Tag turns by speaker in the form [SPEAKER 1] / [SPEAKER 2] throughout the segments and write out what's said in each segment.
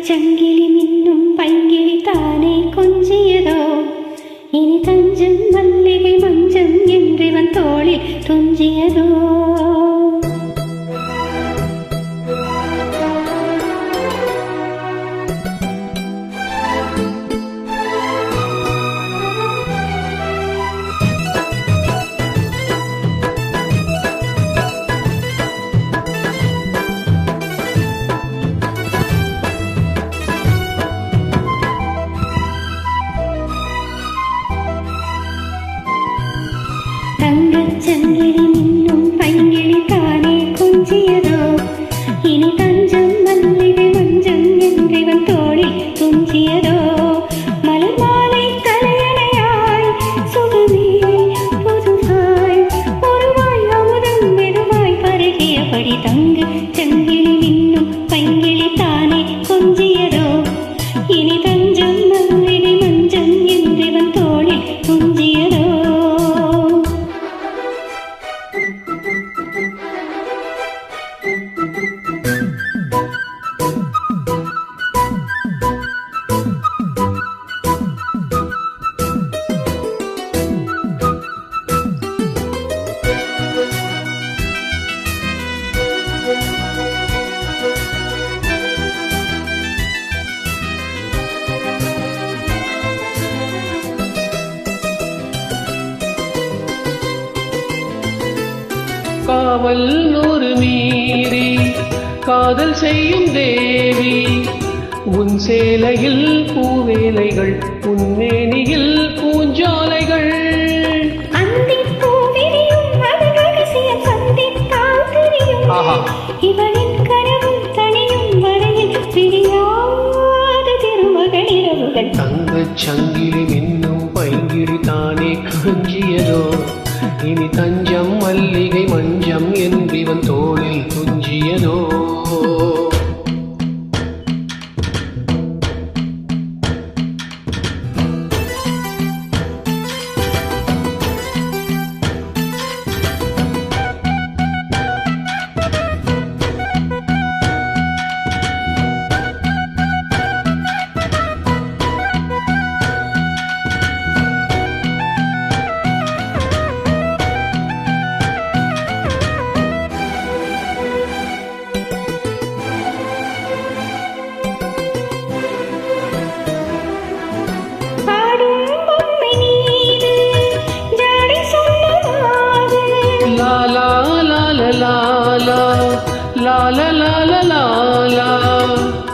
[SPEAKER 1] சங்கிலி மின்னும் பைங்கிளி தானே கொஞ்சியதோ இனி தஞ்சம் மல்லிகை மஞ்சம் என்றிவன் தோளில் துஞ்சியதோ சங்கிலி மின்னும் பைங்கிளி தானே கொஞ்சியதோ இனி தஞ்சம் மல்லிகை மஞ்சம் என்றிவன் தோளில் துஞ்சியதோ மலர் மாலை தலையணையாய் சுகமே புதுசாய் ஒருவாய் அமுதம் மெதுவாய் பருகியபடி தங்கு சங்கிலி மின்னும் பைங்கிளி தானே கொஞ்சியதோ இனி தஞ்சம் மல்லிகை மஞ்சம் என்றிவன் தோளில் துஞ்சியதோ
[SPEAKER 2] காவல் நூறு மீறி காதல் செய்யும் தேவி உன் சேலையில் பூவேலைகள் உன் மேனியில் பூஞ்சோலைகள்
[SPEAKER 1] இவளின் கனவும் தனியும் வரையில் பிரியாத திருமகள் இரவுகள்
[SPEAKER 2] தங்கச் சங்கிலி மின்னும் பைங்கிளி தானே கொஞ்சியதோ இனி தஞ்சம் மல்லிகை மஞ்சம் என்றிவன் தோளில் துஞ்சியதோ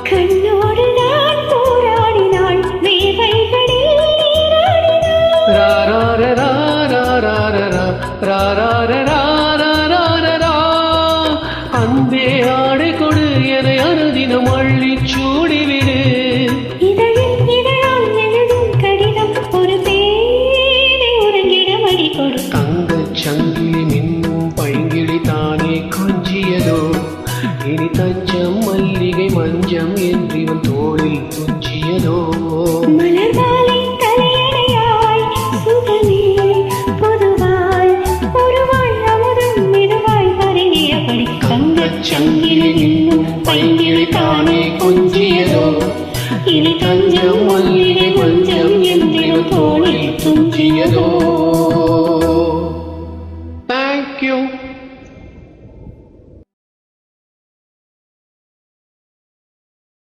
[SPEAKER 1] கண்ணோடு நான் போராடினாள் வேவைகளில்
[SPEAKER 2] அன்பே ஆடை கொடு என அனுதினம் அள்ளி சூடிவிடு
[SPEAKER 1] இதழில் இதழால் எழுதும் கடிதம் ஒரு பேரை உறங்கிடம் அடி கொடு
[SPEAKER 2] தங்கச் சங்கிலி மின்னும் பைங்கிளி தானே கொஞ்சியதோ இனி தஞ்சம் மல்லிகை மஞ்சம் என்றிவன் தோளில் துஞ்சியதோ
[SPEAKER 1] மலர் மாலை தலையணையாய் சுகமே பொதுவாய் ஒருவாய் அமுதம் மெதுவாய் பருகியபடி தங்கச் சங்கிலி மின்னும் பைங்கிளி தானே கொஞ்சியதோ இனி தஞ்சம் மல்லிகை மஞ்சம் என்றிவன் தோளில் துஞ்சியதோ.
[SPEAKER 2] Thank you.